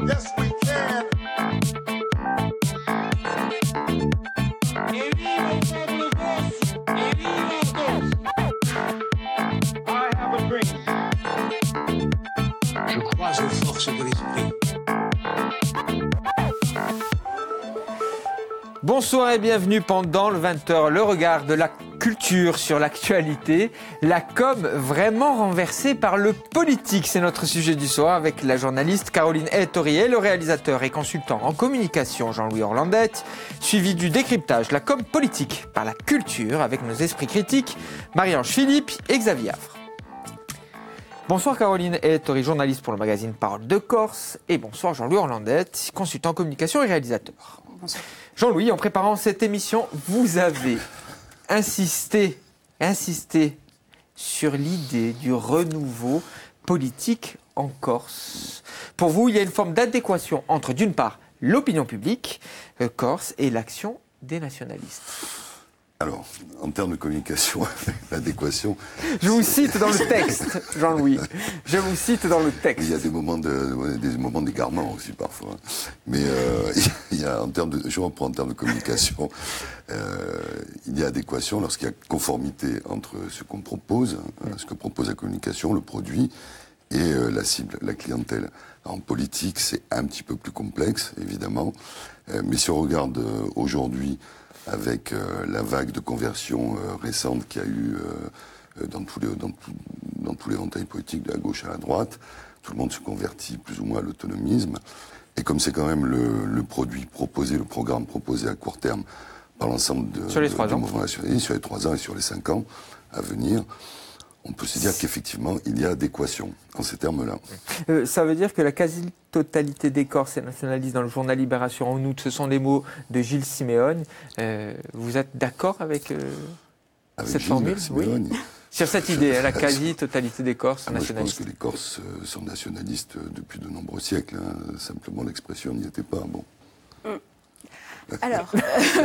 Yes, we can. I have a dream. Je crois aux forces de l'esprit. Bonsoir et bienvenue pendant le 20h, le regard de la culture sur l'actualité. La com vraiment renversée par le politique, c'est notre sujet du soir avec la journaliste Caroline Hayes-Taurier, le réalisateur et consultant en communication Jean-Louis Orlandette, suivi du décryptage, la com politique par la culture avec nos esprits critiques, Marie-Ange Philippe et Xavier Affre. Bonsoir Caroline Hayes-Taurier, journaliste pour le magazine Parole de Corse, et bonsoir Jean-Louis Orlandette, consultant en communication et réalisateur. Bonsoir. Jean-Louis, en préparant cette émission, vous avez insisté sur l'idée du renouveau politique en Corse. Pour vous, il y a une forme d'adéquation entre, d'une part, l'opinion publique corse et l'action des nationalistes. Alors, en termes de communication, l'adéquation... Je vous cite dans le texte, Jean-Louis. Je vous cite dans le texte. Il y a des moments d'égarement aussi, parfois. Mais il y a, je reprends en termes de communication, il y a adéquation lorsqu'il y a conformité entre ce qu'on propose, ce que propose la communication, le produit, et la cible, la clientèle. En politique, c'est un petit peu plus complexe, évidemment. Mais si on regarde aujourd'hui... avec la vague de conversion récente qu'il y a eu dans tous les éventails politiques, de la gauche à la droite, tout le monde se convertit plus ou moins à l'autonomisme. Et comme c'est quand même le produit proposé, le programme proposé à court terme par l'ensemble du mouvement nationaliste, sur les 3 ans et sur les 5 ans à venir, on peut se dire qu'effectivement, il y a adéquation en ces termes-là. Ça veut dire que la quasi-totalité des Corses et nationalistes dans le journal Libération en août, ce sont les mots de Gilles Simeone. Vous êtes d'accord avec cette formule? Oui. Sur cette idée, la quasi-totalité des Corses nationalistes. Je pense que les Corses sont nationalistes depuis de nombreux siècles. Simplement, l'expression n'y était pas. Bon. Alors,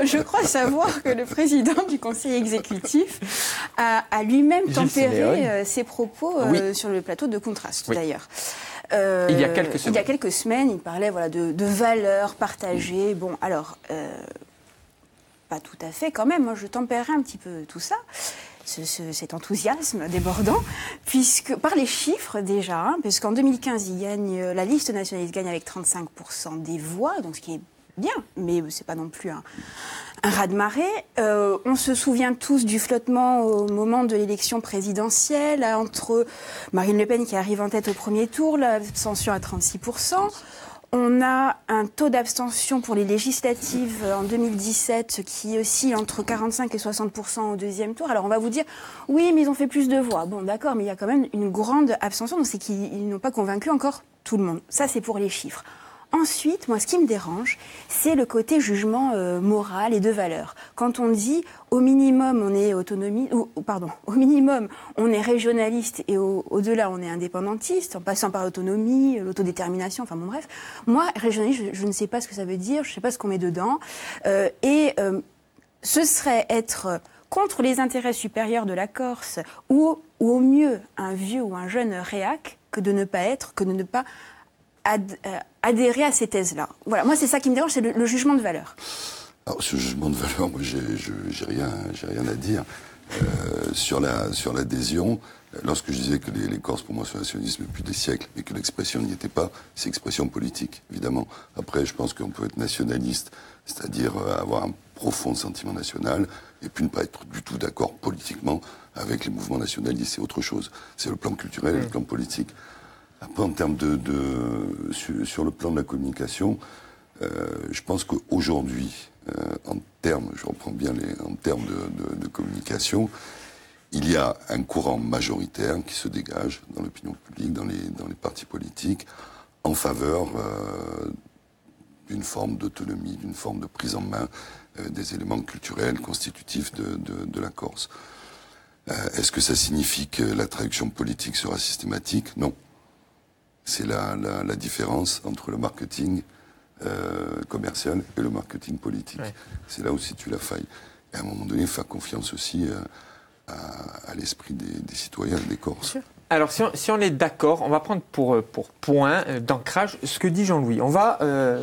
je crois savoir que le président du Conseil exécutif a lui-même tempéré ses propos sur le plateau de Contraste, d'ailleurs. Il y a quelques semaines. Il y a quelques semaines, il parlait de valeurs partagées. Bon, alors, pas tout à fait quand même. Moi, je tempérerai un petit peu tout ça. Cet enthousiasme débordant, puisque par les chiffres déjà, puisqu'en 2015, la liste nationaliste gagne avec 35% des voix, donc ce qui est bien, mais c'est pas non plus un raz-de-marée. On se souvient tous du flottement au moment de l'élection présidentielle, entre Marine Le Pen qui arrive en tête au premier tour, l'abstention à 36%. On a un taux d'abstention pour les législatives en 2017 qui oscille entre 45 et 60% au deuxième tour. Alors on va vous dire, oui, mais ils ont fait plus de voix. Bon, d'accord, mais il y a quand même une grande abstention, donc c'est qu'ils n'ont pas convaincu encore tout le monde. Ça, c'est pour les chiffres. Ensuite, moi, ce qui me dérange, c'est le côté jugement moral et de valeur. Quand on dit, au minimum, on est au minimum, on est régionaliste et au-delà, on est indépendantiste, en passant par l'autonomie, l'autodétermination, enfin bon, bref. Moi, régionaliste, je ne sais pas ce que ça veut dire, je ne sais pas ce qu'on met dedans. Ce serait être contre les intérêts supérieurs de la Corse ou au mieux un vieux ou un jeune réac que de ne pas adhérer à ces thèses-là. Voilà, moi c'est ça qui me dérange, c'est le jugement de valeur. Alors ce jugement de valeur, moi j'ai rien à dire sur l'adhésion. Lorsque je disais que les Corses pour moi sont nationalistes depuis des siècles et que l'expression n'y était pas, c'est expression politique, évidemment. Après, je pense qu'on peut être nationaliste, c'est-à-dire avoir un profond sentiment national, et puis ne pas être du tout d'accord politiquement avec les mouvements nationalistes. C'est autre chose. C'est le plan culturel et le plan politique. Après, en termes sur le plan de la communication, je pense qu'aujourd'hui, je reprends bien en termes de communication, il y a un courant majoritaire qui se dégage dans l'opinion publique, dans les partis politiques, en faveur d'une forme d'autonomie, d'une forme de prise en main des éléments culturels constitutifs de la Corse. Est-ce que ça signifie que la traduction politique sera systématique? Non. C'est la différence entre le marketing commercial et le marketing politique. Ouais. C'est là où se situe la faille. Et à un moment donné, faire confiance aussi à l'esprit des citoyens, des Corses. Alors, si on est d'accord, on va prendre pour point d'ancrage ce que dit Jean-Louis. On va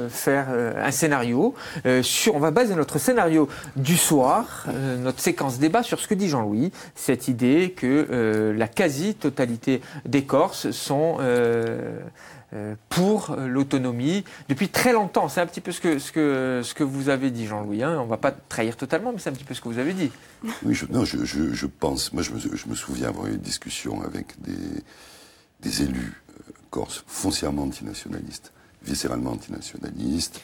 faire un scénario. On va baser notre scénario du soir, notre séquence débat, sur ce que dit Jean-Louis. Cette idée que la quasi-totalité des Corses sont pour l'autonomie depuis très longtemps. C'est un petit peu ce que vous avez dit, Jean-Louis. Hein. On ne va pas trahir totalement, mais c'est un petit peu ce que vous avez dit. Oui, je pense. Moi, je me souviens avoir eu une discussion avec des élus corses foncièrement antinationalistes, viscéralement antinationalistes,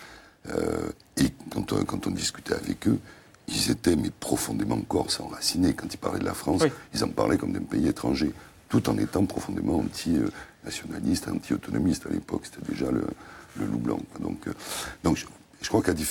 et quand on discutait avec eux, ils étaient mais profondément corses, enracinés. Quand ils parlaient de la France, oui, ils en parlaient comme d'un pays étranger, tout en étant profondément anti-nationalistes, anti-autonomistes. À l'époque, c'était déjà le loup blanc. Donc je crois qu'il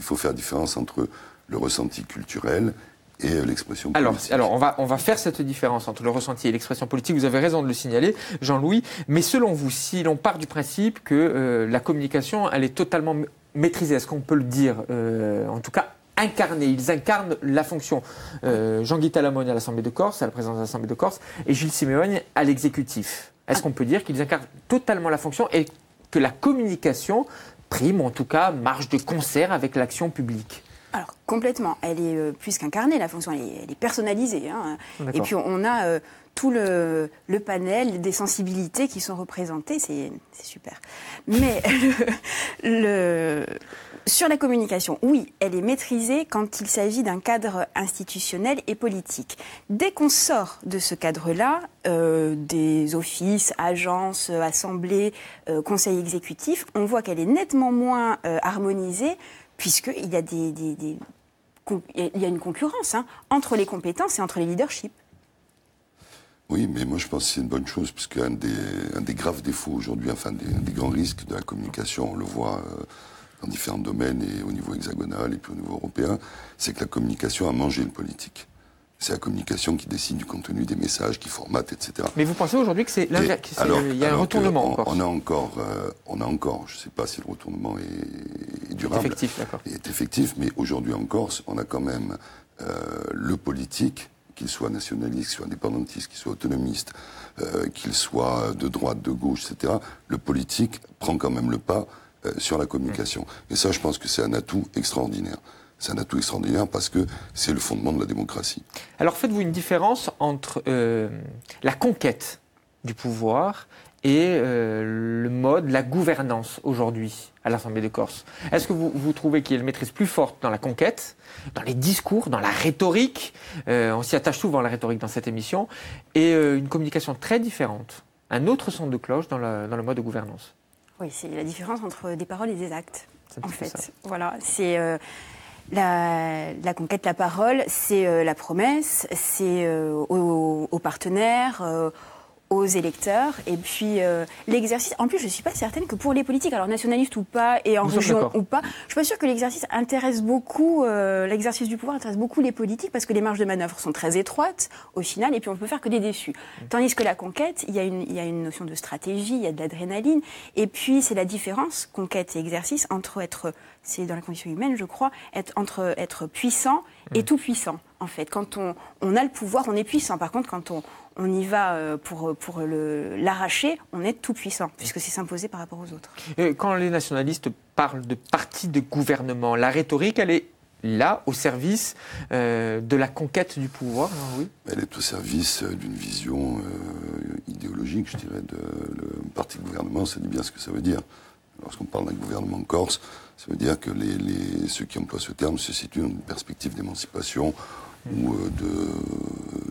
faut faire la différence entre le ressenti culturel et l'expression politique. Alors on va faire cette différence entre le ressenti et l'expression politique. Vous avez raison de le signaler, Jean-Louis. Mais selon vous, si l'on part du principe que la communication, elle est totalement maîtrisée, est-ce qu'on peut le dire, en tout cas incarnés, ils incarnent la fonction. Jean-Guy Talamone à l'Assemblée de Corse, à la présidence de l'Assemblée de Corse, et Gilles Simeone à l'exécutif. Est-ce qu'on peut dire qu'ils incarnent totalement la fonction et que la communication prime, en tout cas, marche de concert avec l'action publique? Alors, complètement. Elle est plus qu'incarnée, la fonction, elle est personnalisée. Hein. Et puis, on a tout le panel des sensibilités qui sont représentées, c'est super. Mais sur la communication, oui, elle est maîtrisée quand il s'agit d'un cadre institutionnel et politique. Dès qu'on sort de ce cadre-là, des offices, agences, assemblées, conseils exécutifs, on voit qu'elle est nettement moins harmonisée, puisqu'il y a il y a une concurrence entre les compétences et entre les leaderships. Oui, mais moi je pense que c'est une bonne chose, parce qu'un des graves défauts aujourd'hui, enfin un des grands risques de la communication, on le voit dans différents domaines, et au niveau hexagonal et puis au niveau européen, c'est que la communication a mangé le politique. C'est la communication qui décide du contenu des messages, qui formate, etc. Mais vous pensez aujourd'hui que c'est il y a un retournement encore? On a encore, je ne sais pas si le retournement est durable, effectif, d'accord. Est effectif, mais aujourd'hui en Corse, on a quand même le politique, qu'il soit nationaliste, qu'il soit indépendantiste, qu'il soit autonomiste, qu'il soit de droite, de gauche, etc. Le politique prend quand même le pas sur la communication. Et ça, je pense que c'est un atout extraordinaire. C'est un atout extraordinaire parce que c'est le fondement de la démocratie. Alors faites-vous une différence entre la conquête du pouvoir et le mode, la gouvernance aujourd'hui à l'Assemblée de Corse? Est-ce que vous trouvez qu'il y a une maîtrise plus forte dans la conquête, dans les discours, dans la rhétorique, on s'y attache souvent à la rhétorique dans cette émission, et une communication très différente, un autre son de cloche dans le mode de gouvernance? Oui, c'est la différence entre des paroles et des actes, en fait. Ça. Voilà, c'est la conquête, la parole, c'est la promesse, c'est aux partenaires, aux électeurs, et puis l'exercice. En plus, je ne suis pas certaine que pour les politiques, alors nationalistes ou pas, et en région ou pas, je ne suis pas sûre que l'exercice intéresse beaucoup, l'exercice du pouvoir intéresse beaucoup les politiques, parce que les marges de manœuvre sont très étroites au final, et puis on ne peut faire que des déçus. Tandis que la conquête, il y a une notion de stratégie, il y a de l'adrénaline, et puis c'est la différence, conquête et exercice, entre c'est dans la condition humaine, je crois, entre être puissant et tout puissant. En fait, quand on a le pouvoir, on est puissant. Par contre, quand on y va pour l'arracher, on est tout puissant, puisque c'est s'imposer par rapport aux autres. Quand les nationalistes parlent de parti de gouvernement, la rhétorique, elle est là, au service de la conquête du pouvoir, oui. Elle est au service d'une vision idéologique, je dirais, le parti de gouvernement, ça dit bien ce que ça veut dire. Lorsqu'on parle d'un gouvernement corse, ça veut dire que ceux qui emploient ce terme se situent dans une perspective d'émancipation ou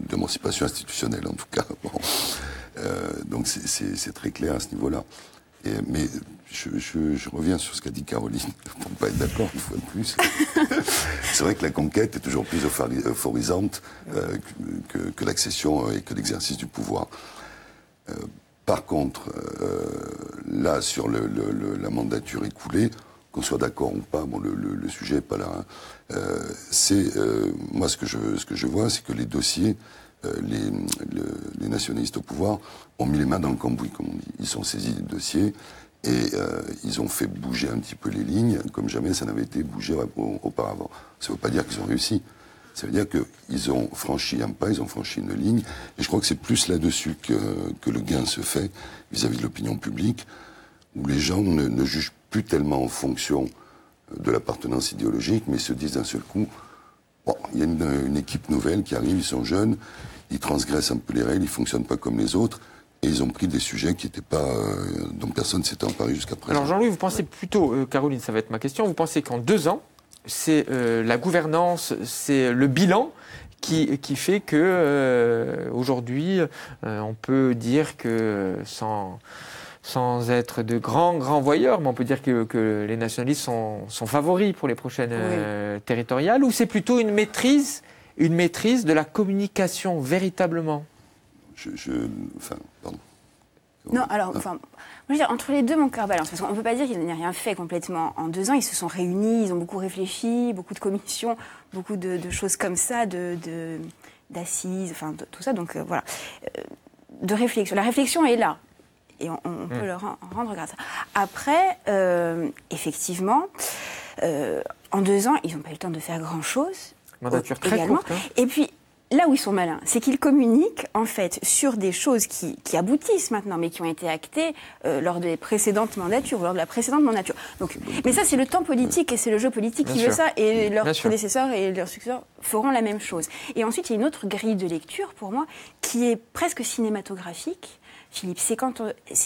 d'émancipation institutionnelle, en tout cas. Bon. Donc c'est très clair à ce niveau-là. Mais je reviens sur ce qu'a dit Caroline, pour ne pas être d'accord une fois de plus. C'est vrai que la conquête est toujours plus euphorisante que l'accession et que l'exercice du pouvoir. Par contre, là, sur la mandature écoulée, qu'on soit d'accord ou pas, bon, le sujet n'est pas là. Moi, ce que je vois, c'est que les dossiers, les nationalistes au pouvoir ont mis les mains dans le cambouis, comme on dit. Ils sont saisis des dossiers et ils ont fait bouger un petit peu les lignes, comme jamais ça n'avait été bougé auparavant. Ça ne veut pas dire qu'ils ont réussi. Ça veut dire qu'ils ont franchi un pas, ils ont franchi une ligne, et je crois que c'est plus là-dessus que le gain se fait vis-à-vis de l'opinion publique, où les gens ne jugent plus tellement en fonction de l'appartenance idéologique, mais se disent d'un seul coup, bon, il y a une équipe nouvelle qui arrive, ils sont jeunes, ils transgressent un peu les règles, ils fonctionnent pas comme les autres, et ils ont pris des sujets qui n'étaient pas, dont personne ne s'était emparé jusqu'à présent. Alors Jean-Louis, vous pensez plutôt, Caroline, ça va être ma question, vous pensez qu'en 2 ans, c'est la gouvernance, c'est le bilan qui fait que aujourd'hui, on peut dire que sans être de grands voyeurs, mais on peut dire que les nationalistes sont favoris pour les prochaines territoriales, ou c'est plutôt une maîtrise de la communication véritablement? Pardon. Non, alors, moi, je veux dire, entre les deux, mon cœur balance. Parce qu'on ne peut pas dire qu'il n'y a rien fait complètement. En 2 ans, ils se sont réunis, ils ont beaucoup réfléchi, beaucoup de commissions, beaucoup de choses comme ça, d'assises, enfin, tout ça. Donc, voilà. De réflexion. La réflexion est là. Et on peut leur rendre grâce. Après, effectivement, en 2 ans, ils n'ont pas eu le temps de faire grand-chose. Mandature très également. courte. Et puis, là où ils sont malins, c'est qu'ils communiquent, en fait, sur des choses qui aboutissent maintenant, mais qui ont été actées lors des précédentes mandatures, ou lors de la précédente mandature. Donc, mais ça, c'est le temps politique et c'est le jeu politique qui veut ça, et leurs prédécesseurs et leurs successeurs feront la même chose. Et ensuite, il y a une autre grille de lecture, pour moi, qui est presque cinématographique, Philippe, c'est quand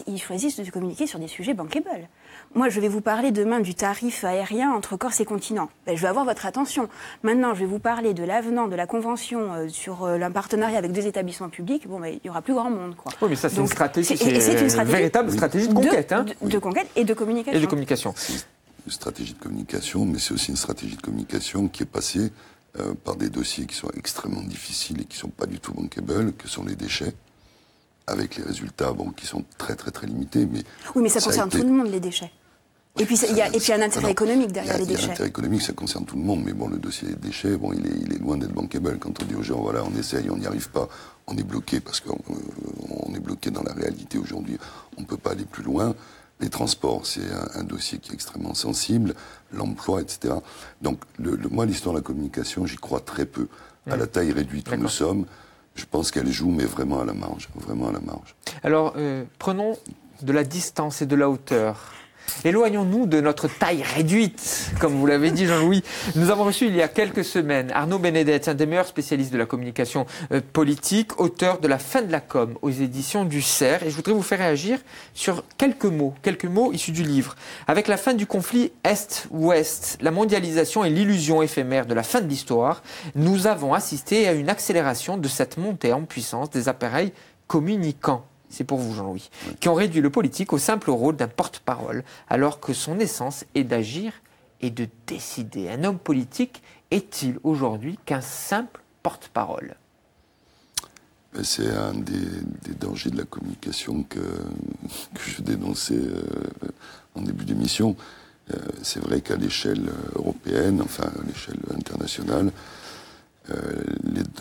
ils choisissent de communiquer sur des sujets bankable. Moi, je vais vous parler demain du tarif aérien entre Corse et continent. Ben, je vais avoir votre attention. Maintenant, je vais vous parler de l'avenant de la convention sur un partenariat avec 2 établissements publics. Bon, ben, il n'y aura plus grand monde, quoi. Oui, mais ça, c'est Donc, une stratégie, c'est une stratégie, véritable stratégie de conquête. De conquête et de communication. Et de communication. C'est une stratégie de communication, mais c'est aussi une stratégie de communication qui est passée par des dossiers qui sont extrêmement difficiles et qui ne sont pas du tout bankable, que sont les déchets, avec les résultats qui sont très très très limités. Mais oui, mais ça concerne tout le monde, les déchets. Et puis il y a un intérêt économique derrière les déchets. Il y a un intérêt économique, ça concerne tout le monde, mais bon, le dossier des déchets, il est loin d'être bankable. Quand on dit aux gens, voilà, on essaye, on n'y arrive pas, on est bloqué, parce qu'on est bloqué dans la réalité aujourd'hui, on ne peut pas aller plus loin. Les transports, c'est un dossier qui est extrêmement sensible, l'emploi, etc. Donc, moi, l'histoire de la communication, j'y crois très peu. À la taille réduite où nous sommes, je pense qu'elle joue, mais vraiment à la marge, vraiment à la marge. Alors, prenons de la distance et de la hauteur. Éloignons-nous de notre taille réduite, comme vous l'avez dit Jean-Louis. Nous avons reçu il y a quelques semaines Arnaud Benedet, un des meilleurs spécialistes de la communication politique, auteur de La fin de la com aux éditions du Cerf. Et je voudrais vous faire réagir sur quelques mots issus du livre. Avec la fin du conflit Est-Ouest, la mondialisation et l'illusion éphémère de la fin de l'histoire, nous avons assisté à une accélération de cette montée en puissance des appareils communicants. C'est pour vous, Jean-Louis, qui ont réduit le politique au simple rôle d'un porte-parole, alors que son essence est d'agir et de décider. Un homme politique est-il aujourd'hui qu'un simple porte-parole? C'est un des dangers de la communication que je dénonçais en début d'émission. C'est vrai qu'à l'échelle européenne, enfin à l'échelle internationale,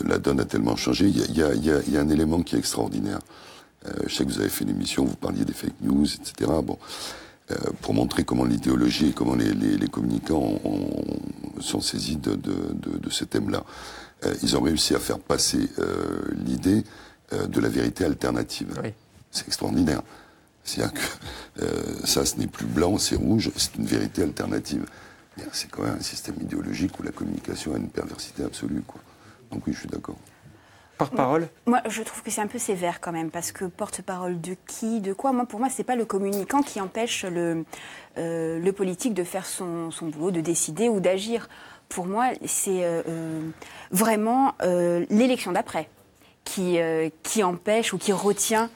la donne a tellement changé. Il y a un élément qui est extraordinaire. Je sais que vous avez fait une émission, vous parliez des fake news, etc. Pour montrer comment l'idéologie et comment les communicants sont saisis de ce thème-là. Ils ont réussi à faire passer l'idée de la vérité alternative. Oui. C'est extraordinaire. C'est-à-dire que ça, ce n'est plus blanc, c'est rouge, c'est une vérité alternative. C'est quand même un système idéologique où la communication a une perversité absolue, quoi. Donc oui, je suis d'accord. Porte-parole? Moi, je trouve que c'est un peu sévère quand même, parce que porte-parole de qui, de quoi? Pour moi, c'est pas le communicant qui empêche le politique de faire son boulot, de décider ou d'agir. Pour moi, c'est vraiment l'élection d'après qui empêche ou qui retient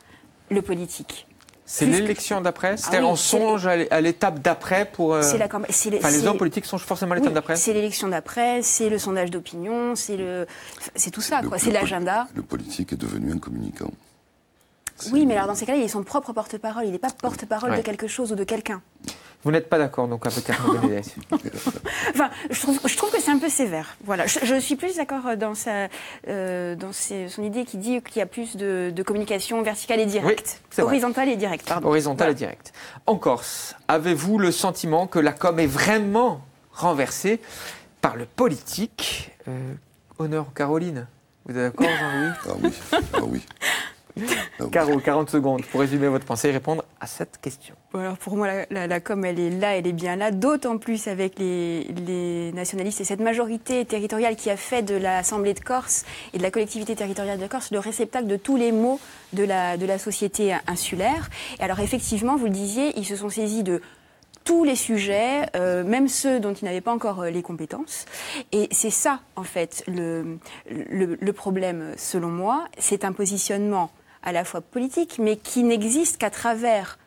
le politique. C'est l'élection d'après? C'est-à-dire on songe à l'étape d'après pour... les hommes politiques songent forcément à l'étape d'après? C'est l'élection d'après, c'est le sondage d'opinion, c'est tout ça, quoi. C'est l'agenda. Le politique est devenu un communicant. Oui, mais alors dans ces cas-là, il est son propre porte-parole. Il n'est pas porte-parole de quelque chose ou de quelqu'un. Vous n'êtes pas d'accord donc avec Arnaud Benedet? Enfin, je trouve que c'est un peu sévère. Voilà, je suis plus d'accord dans son idée qui dit qu'il y a plus de communication verticale et directe, horizontale et directe. Pardon. Horizontale et directe. En Corse, avez-vous le sentiment que la com est vraiment renversée par le politique? Honneur Caroline. Vous êtes d'accord, Jean-Louis? Ah oui, ah oui. Ah oui. Caro, 40 secondes pour résumer votre pensée et répondre à cette question. Bon, alors pour moi, la com, elle est là, elle est bien là, d'autant plus avec les nationalistes et cette majorité territoriale qui a fait de l'Assemblée de Corse et de la collectivité territoriale de Corse le réceptacle de tous les maux de la société insulaire. Et alors effectivement, vous le disiez, ils se sont saisis de tous les sujets, même ceux dont ils n'avaient pas encore les compétences. Et c'est ça, en fait, le problème, selon moi. C'est un positionnement à la fois politique, mais qui n'existe qu'à travers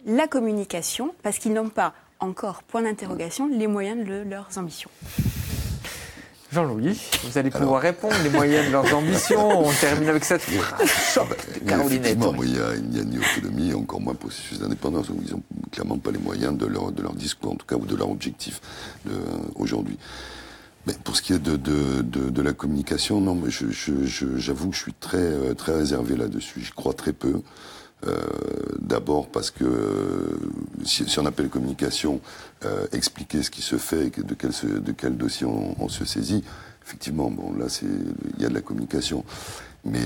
la communication, parce qu'ils n'ont pas encore, point d'interrogation, les moyens de leurs ambitions. Jean-Louis, vous allez pouvoir répondre les moyens de leurs ambitions. On termine avec cette phrase choc de Caroline Effectivement, Ettori. il n'y a ni autonomie, encore moins processus d'indépendance. Ils n'ont clairement pas les moyens de leur discours, en tout cas, ou de leur objectif aujourd'hui. Mais pour ce qui est de la communication, non, mais j'avoue que je suis très, très réservé là-dessus. J'y crois très peu. D'abord parce que si on appelle communication, expliquer ce qui se fait et de quel dossier on se saisit, effectivement, bon là il y a de la communication. Mais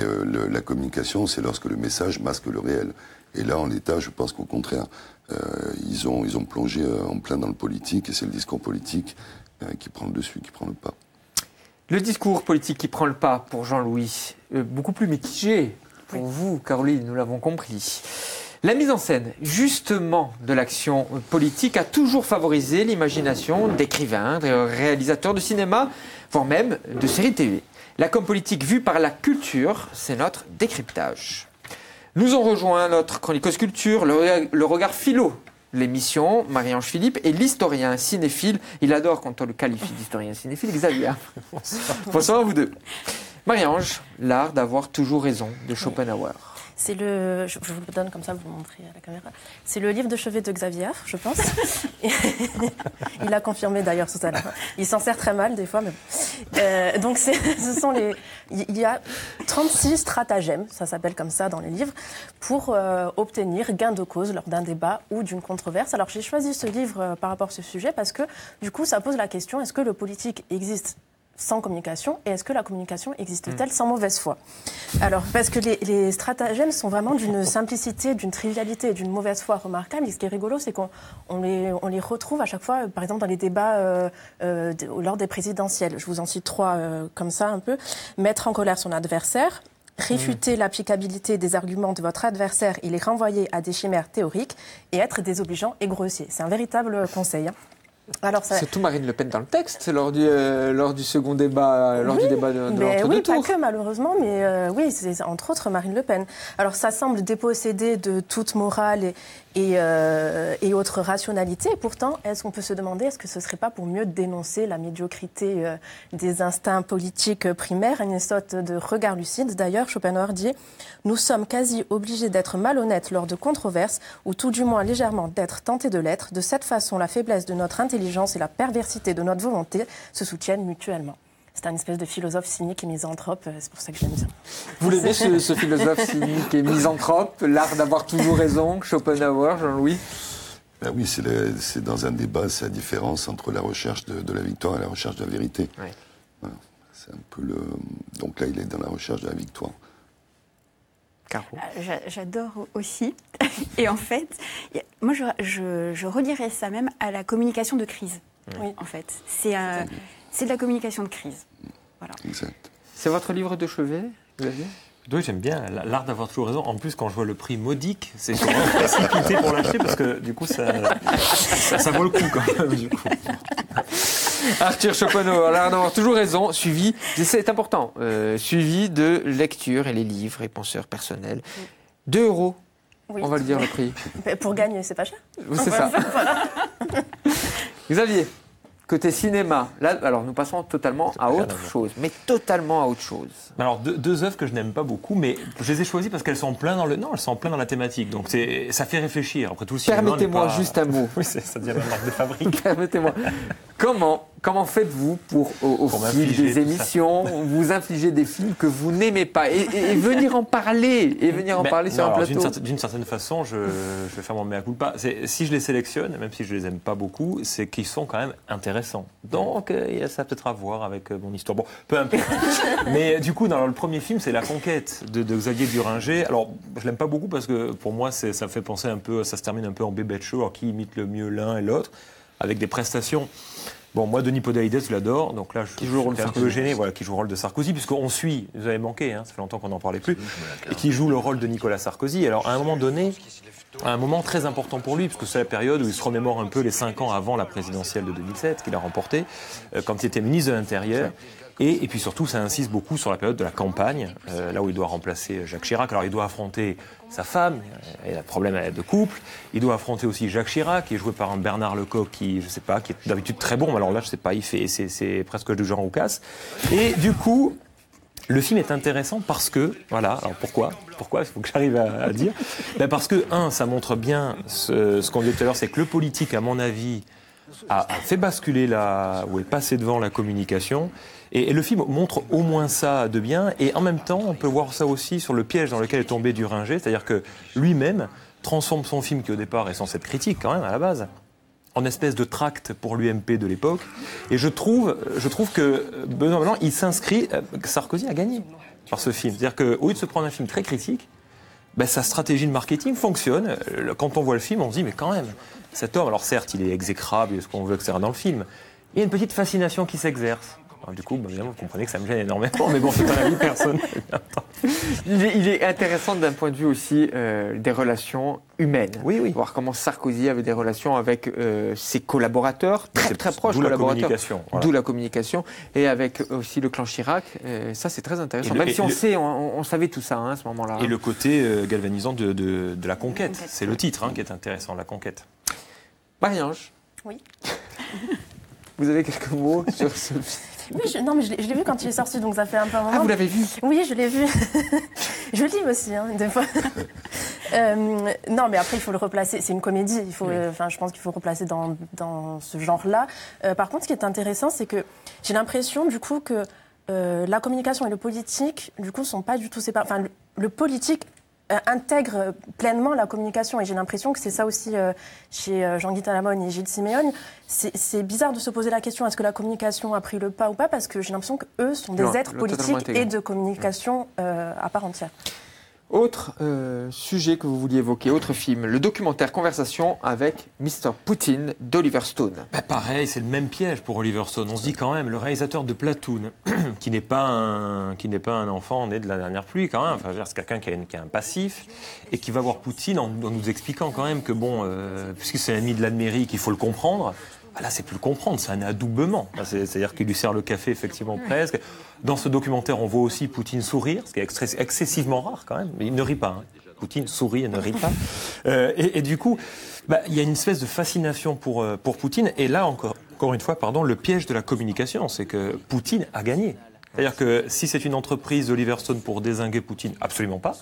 la communication, c'est lorsque le message masque le réel. Et là, en l'état, je pense qu'au contraire, ils ont plongé en plein dans le politique, et c'est le discours politique qui prend le dessus, qui prend le pas. Le discours politique qui prend le pas pour Jean-Louis, beaucoup plus mitigé pour vous, Caroline, nous l'avons compris. La mise en scène, justement, de l'action politique a toujours favorisé l'imagination d'écrivains, de réalisateurs de cinéma, voire même de séries TV. La com politique vue par la culture, c'est notre décryptage. Nous ont rejoint notre chroniqueuse culture, le regard philo. L'émission, Marie-Ange Philippe, et l'historien cinéphile, il adore quand on le qualifie d'historien cinéphile, Xavier. Bonsoir à vous deux. Marie-Ange, l'art d'avoir toujours raison, de Schopenhauer. C'est je vous le donne comme ça, vous le montrez à la caméra. C'est le livre de chevet de Xavier, je pense. Il l'a confirmé d'ailleurs tout à l'heure. Il s'en sert très mal des fois, mais bon. Donc il y a 36 stratagèmes, ça s'appelle comme ça dans les livres, pour obtenir gain de cause lors d'un débat ou d'une controverse. Alors j'ai choisi ce livre par rapport à ce sujet parce que du coup ça pose la question, est-ce que le politique existe sans communication, et est-ce que la communication existe-t-elle sans mauvaise foi? Alors, parce que les stratagèmes sont vraiment d'une simplicité, d'une trivialité et d'une mauvaise foi remarquable. Et ce qui est rigolo, c'est qu'on les retrouve à chaque fois, par exemple, dans les débats lors des présidentielles. Je vous en cite 3 comme ça, un peu. Mettre en colère son adversaire, réfuter l'applicabilité des arguments de votre adversaire et les renvoyer à des chimères théoriques, et être désobligeant et grossier. C'est un véritable conseil, hein. Alors, c'est tout Marine Le Pen dans le texte lors du second débat, du débat de l'entre-deux oui, tours. pas que malheureusement, mais oui, c'est entre autres Marine Le Pen. Alors ça semble dépossédé de toute morale et autre rationalité. Et pourtant, est-ce qu'on peut se demander, est-ce que ce ne serait pas pour mieux dénoncer la médiocrité des instincts politiques primaires, une sorte de regard lucide. D'ailleurs, Schopenhauer dit « Nous sommes quasi obligés d'être malhonnêtes lors de controverses, ou tout du moins légèrement d'être tentés de l'être. De cette façon, la faiblesse de notre intelligence et la perversité de notre volonté se soutiennent mutuellement. » C'est un espèce de philosophe cynique et misanthrope, c'est pour ça que j'aime bien. Vous l'aimez ce philosophe cynique et misanthrope, l'art d'avoir toujours raison, Schopenhauer, Jean-Louis? Ben oui, c'est dans un débat, c'est la différence entre la recherche de la victoire et la recherche de la vérité. Oui. Voilà. C'est un peu donc là, il est dans la recherche de la victoire. Caro. J'adore aussi. Et en fait, moi, je relierais ça même à la communication de crise. Oui. En fait, c'est de la communication de crise. Voilà. Exact. C'est votre livre de chevet, Xavier? Oui, j'aime bien l'art d'avoir toujours raison. En plus, quand je vois le prix modique, c'est souvent précipité pour l'acheter parce que du coup, ça vaut le coup quand même. Du coup. Arthur Schopenhauer, l'art d'avoir toujours raison, suivi, c'est important, suivi de lecture et les livres et penseurs personnels. 2 €. Oui. On va le dire le prix. Pour gagner, c'est pas cher. C'est ça. Voilà. Xavier, côté cinéma, là, alors nous passons totalement à autre chose, mais totalement à autre chose. Alors 2 œuvres que je n'aime pas beaucoup, mais je les ai choisies parce qu'elles sont plein dans elles sont plein dans la thématique, donc ça fait réfléchir. Après tout, le cinéma, permettez-moi juste un mot. Oui, ça devient la marque de fabrique. Permettez-moi. Comment faites-vous au fil m'infliger des tout ça. émissions vous infliger des films que vous n'aimez pas et venir en parler sur un alors, plateau? d'une certaine façon, je vais faire mon mea culpa. Si je les sélectionne, même si je les aime pas beaucoup, c'est qu'ils sont quand même intéressants. Donc il y a ça peut-être à voir avec mon histoire. Bon, peu importe. Mais du coup, dans le premier film, c'est La Conquête de Xavier Duringer. Alors, je l'aime pas beaucoup parce que pour moi, ça fait penser un peu, ça se termine un peu en bébête show, alors qui imite le mieux l'un et l'autre, avec des prestations. Bon, moi, Denis Podalides, je l'adore. Donc là, je suis un peu gêné, voilà, qui joue le rôle de Sarkozy, puisqu'on suit, vous avez manqué, ça fait longtemps qu'on n'en parlait plus, et qui joue le rôle de Nicolas Sarkozy. Alors, à un moment donné, un moment très important pour lui, puisque c'est la période où il se remémore un peu les 5 ans avant la présidentielle de 2007, qu'il a remportée, quand il était ministre de l'Intérieur. Et puis surtout, ça insiste beaucoup sur la période de la campagne, là où il doit remplacer Jacques Chirac. Alors il doit affronter sa femme, il a un problème de couple. Il doit affronter aussi Jacques Chirac, qui est joué par un Bernard Lecoq, qui est d'habitude très bon, mais alors là, je sais pas, c'est presque du genre Roucas. Et du coup, le film est intéressant parce que, voilà, alors pourquoi il faut que j'arrive à dire. Parce que, ça montre bien ce qu'on disait tout à l'heure, c'est que le politique, à mon avis, a fait basculer ou est passé devant la communication. Et le film montre au moins ça de bien. Et en même temps, on peut voir ça aussi sur le piège dans lequel est tombé Duringer. C'est-à-dire que lui-même transforme son film, qui au départ est censé être critique quand même à la base, en espèce de tract pour l'UMP de l'époque. Et je trouve que Benoît Blanc, il s'inscrit... Sarkozy a gagné par ce film. C'est-à-dire qu'au lieu de se prendre un film très critique, sa stratégie de marketing fonctionne. Quand on voit le film, on se dit, mais quand même, cet homme, alors certes, il est exécrable, ce qu'on veut que c'est dans le film, il y a une petite fascination qui s'exerce. Alors, du coup, évidemment, vous comprenez que ça me gêne énormément, mais bon, c'est un avis personnel. Il est intéressant d'un point de vue aussi des relations humaines. Oui. Voir comment Sarkozy avait des relations avec ses collaborateurs, très proches collaborateurs. D'où la communication. Et avec aussi le clan Chirac. Ça, c'est très intéressant. Même si on savait tout ça à ce moment-là. Et le côté galvanisant de La Conquête. C'est le titre qui est intéressant, La Conquête. Marie-Ange. Oui. Vous avez quelques mots sur ce film? Oui, mais je l'ai vu quand il est sorti, donc ça fait un peu un moment. Ah, vous l'avez vu? Oui, je l'ai vu. Je lis aussi, des fois. Non, mais après, il faut le replacer. C'est une comédie. Je pense qu'il faut replacer dans ce genre-là. Par contre, ce qui est intéressant, c'est que j'ai l'impression, du coup, que la communication et le politique, du coup, sont pas du tout séparés. Enfin, le politique intègre pleinement la communication, et j'ai l'impression que c'est ça aussi chez Jean-Guy Talamone et Gilles Siméone. C'est bizarre de se poser la question, est-ce que la communication a pris le pas ou pas, parce que j'ai l'impression qu'eux sont des êtres politiques et de communication à part entière. Autre sujet que vous vouliez évoquer, autre film, le documentaire Conversation avec Mr. Poutine d'Oliver Stone. Pareil, c'est le même piège pour Oliver Stone. On se dit quand même, le réalisateur de Platoon, qui n'est pas un enfant né de la dernière pluie quand même, c'est quelqu'un qui a un passif, et qui va voir Poutine en nous expliquant quand même que puisque c'est l'ennemi de l'Amérique, qu'il faut le comprendre. Là, c'est plus le comprendre, c'est un adoubement. C'est-à-dire qu'il lui sert le café, effectivement, presque. Dans ce documentaire, on voit aussi Poutine sourire, ce qui est excessivement rare, quand même. Mais il ne rit pas. Poutine sourit et ne rit pas. Et du coup, il y a une espèce de fascination pour Poutine. Et là, encore une fois, le piège de la communication, c'est que Poutine a gagné. C'est-à-dire que si c'est une entreprise d'Oliver Stone pour dézinguer Poutine, absolument pas.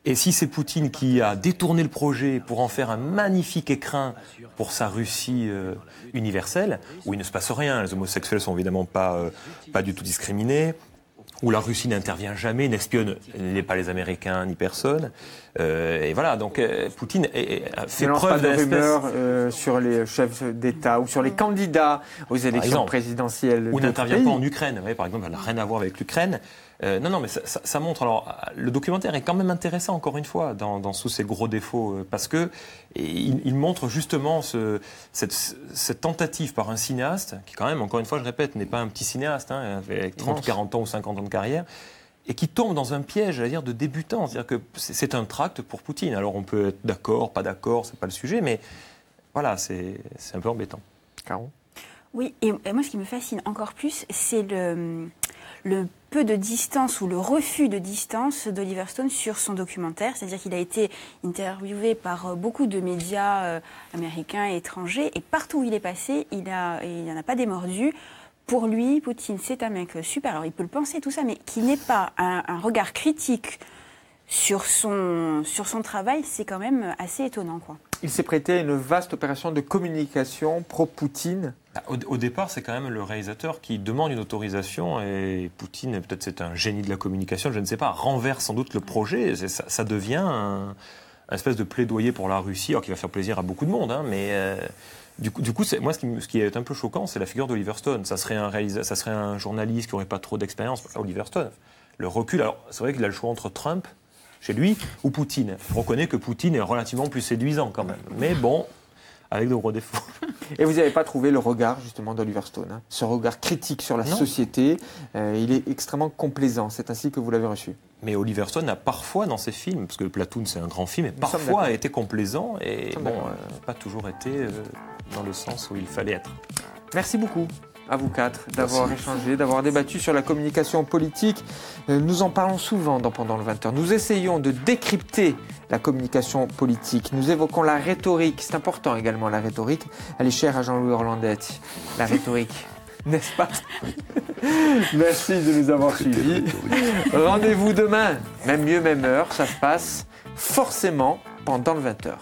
Et si c'est Poutine qui a détourné le projet pour en faire un magnifique écrin pour sa Russie universelle, où il ne se passe rien, les homosexuels sont évidemment pas du tout discriminés, où la Russie n'intervient jamais, n'espionne pas les Américains ni personne. Et voilà, donc Poutine fait preuve de rumeurs sur les chefs d'État ou sur les candidats aux élections présidentielles. Ou n'intervient pas en Ukraine. Vous voyez, par exemple, elle n'a rien à voir avec l'Ukraine. Non, mais ça montre. Alors, le documentaire est quand même intéressant, encore une fois, dans tous ses gros défauts, parce que il montre justement cette tentative par un cinéaste, qui quand même, encore une fois, je répète, n'est pas un petit cinéaste, avec 30, 40 ans ou 50 ans de carrière, et qui tombe dans un piège, à dire, de débutant. C'est-à-dire que c'est un tract pour Poutine. Alors, on peut être d'accord, pas d'accord, c'est pas le sujet, mais voilà, c'est un peu embêtant. Caron ? Oui, et moi, ce qui me fascine encore plus, c'est le peu de distance ou le refus de distance d'Oliver Stone sur son documentaire. C'est-à-dire qu'il a été interviewé par beaucoup de médias américains et étrangers, et partout où il est passé, il n'en a pas démordu. Pour lui, Poutine, c'est un mec super. Alors, il peut le penser, tout ça, mais qui n'ait pas un regard critique sur son travail, c'est quand même assez étonnant, quoi. Il s'est prêté à une vaste opération de communication pro-Poutine. Au départ, c'est quand même le réalisateur qui demande une autorisation et Poutine, peut-être c'est un génie de la communication, je ne sais pas, renverse sans doute le projet. Ça devient un espèce de plaidoyer pour la Russie, alors qui va faire plaisir à beaucoup de monde, hein, mais du coup, moi, ce qui est un peu choquant, c'est la figure d'Oliver Stone. Ça serait un journaliste qui n'aurait pas trop d'expérience. Oliver Stone, le recul. Alors, c'est vrai qu'il a le choix entre Trump, chez lui, ou Poutine. Je reconnais que Poutine est relativement plus séduisant quand même. Mais bon, avec de gros défauts. Et vous n'avez pas trouvé le regard justement d'Oliver Stone, hein, ce regard critique sur la société. Il est extrêmement complaisant. C'est ainsi que vous l'avez reçu. Mais Oliver Stone a parfois dans ses films, parce que Platoon c'est un grand film, et parfois a été complaisant et pas toujours été dans le sens où il fallait être. Merci beaucoup à vous quatre d'avoir échangé, d'avoir débattu sur la communication politique. Nous en parlons souvent Pendant le 20h. Nous essayons de décrypter la communication politique. Nous évoquons la rhétorique. C'est important également, la rhétorique. Elle est chère à Jean-Louis Orlandetti. La rhétorique, n'est-ce pas? Merci de nous avoir suivis. Rendez-vous demain, même mieux, même heure. Ça se passe forcément pendant le 20h.